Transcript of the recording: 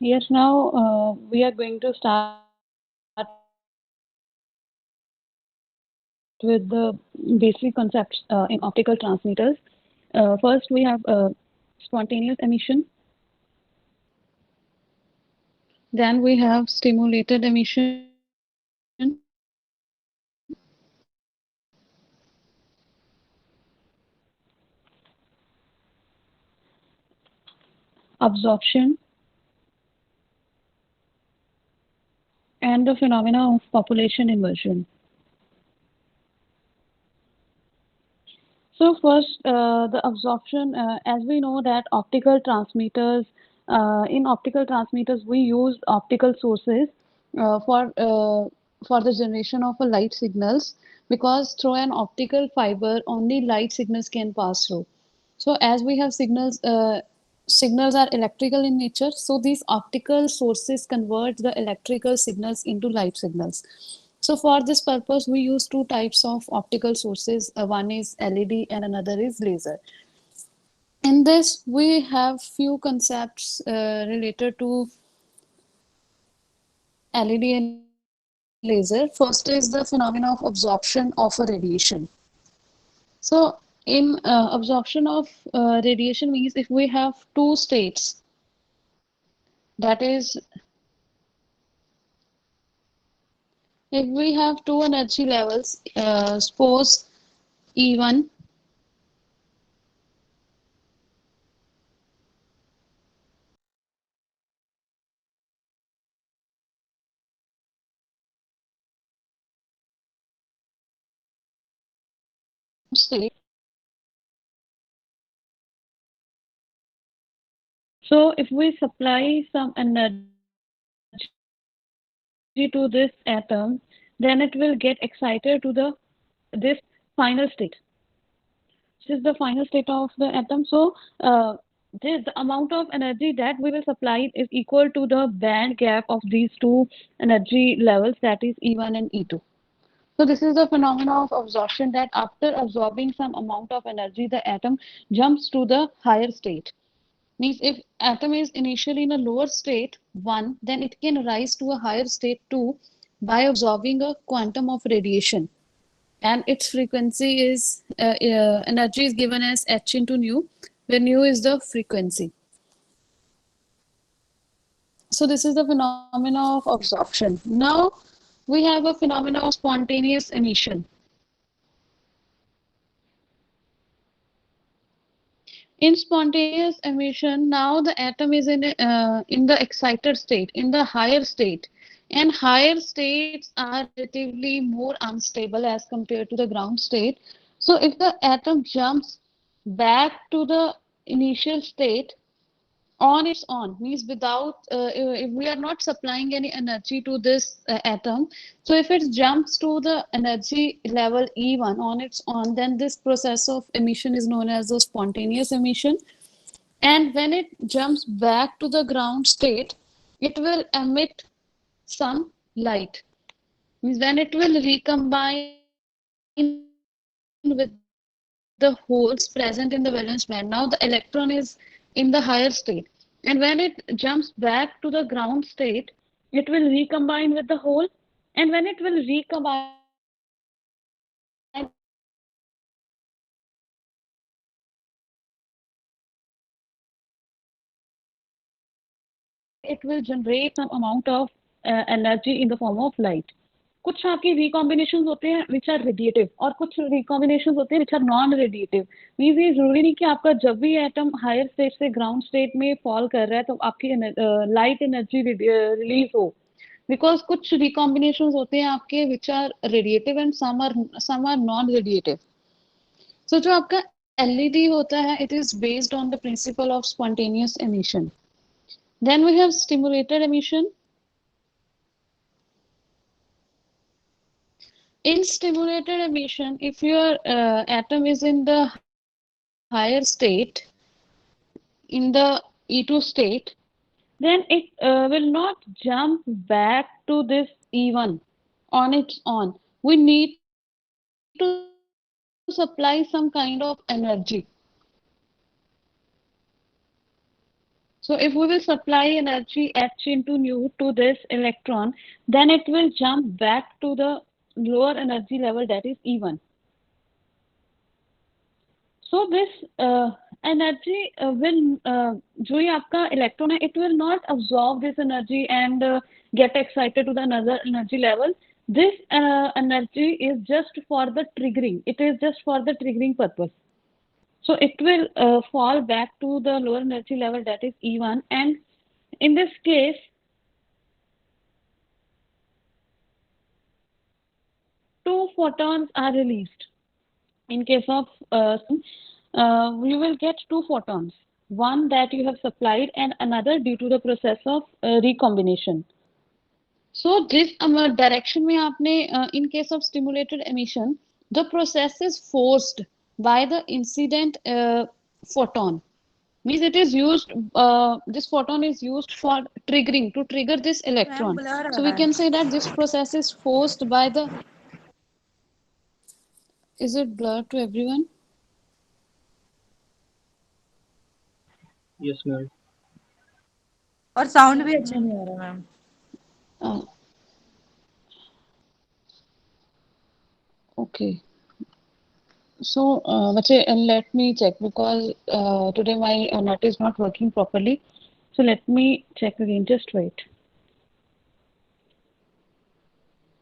Yes, now we are going to start with the basic concepts in optical transmitters. First, we have spontaneous emission, then we have stimulated emission, absorption, and the phenomena of population inversion. So first, the absorption, as we know that in optical transmitters, we use optical sources uh, for uh, for the generation of a light signals because through an optical fiber, only light signals can pass through. So as we have signals are electrical in nature, so these optical sources convert the electrical signals into light signals. So for this purpose, we use two types of optical sources. One is LED and another is laser. In this, we have few concepts related to LED and laser. First is the phenomena of absorption of a radiation. So in absorption of radiation means if we have two states, that is, if we have two energy levels, suppose E1 state. So if we supply some energy to this atom, then it will get excited to this final state. This is the final state of the atom. So the amount of energy that we will supply is equal to the band gap of these two energy levels, that is E1 and E2. So this is the phenomena of absorption, that after absorbing some amount of energy, the atom jumps to the higher state. Means if atom is initially in a lower state 1, then it can rise to a higher state 2 by absorbing a quantum of radiation, and its frequency is energy is given as h into nu, where nu is the frequency. So this is the phenomena of absorption. Now we have a phenomena of spontaneous emission. In spontaneous emission, now the atom is in the excited state, in the higher state, and higher states are relatively more unstable as compared to the ground state. So if the atom jumps back to the initial state on its own, means without if we are not supplying any energy to this atom, so if it jumps to the energy level E1 on its own, then this process of emission is known as the spontaneous emission. And when it jumps back to the ground state, it will emit some light. Means when it will recombine with the holes present in the valence band, now the electron is in the higher state. And when it jumps back to the ground state, it will recombine with the hole. And when it will recombine with the hole, it will generate some amount of energy in the form of light. So this is the phenomena of spontaneous emission. And it will generate some amount of energy in the form of light. कुछ आपके recombinations होते हैं which are radiative और कुछ recombinations होते हैं which are non radiative. Means ये जरूरी नहीं कि आपका जब भी एटम हायर स्टेट से ग्राउंड स्टेट में फॉल कर रहा है तो आपकी लाइट एनर्जी रिलीज हो, बिकॉज कुछ recombinations होते हैं आपके which are radiative and some are non radiative. So जो आपका LED होता है, it is based on the principle of spontaneous emission. Then we have stimulated emission. In stimulated emission, if your atom is in the higher state, in the E2 state, then it will not jump back to this E1 on its own. We need to supply some kind of energy. So So if we will supply energy H into nu to this electron, then it will jump back to the lower energy level, that is E1. So this energy will जो ये आपका electron है, it will not absorb this energy and get excited to the another energy level. This energy is just for the triggering. It is just for the triggering purpose. So it will fall back to the lower energy level, that is E1, and in this case, two photons are released. In case of you will get two photons, one that you have supplied and another due to the process of recombination. So this direction में आपने in case of stimulated emission, the process is forced by the incident photon. Means it is used, this photon is used for triggering, to trigger this electron. So we can say that this process is forced by the, is it blurred to everyone? Yes, ma'am. और sound भी अच्छा नहीं आ रहा ma'am. Okay. So, let me check because today my net is not working properly. So let me check again. Just wait.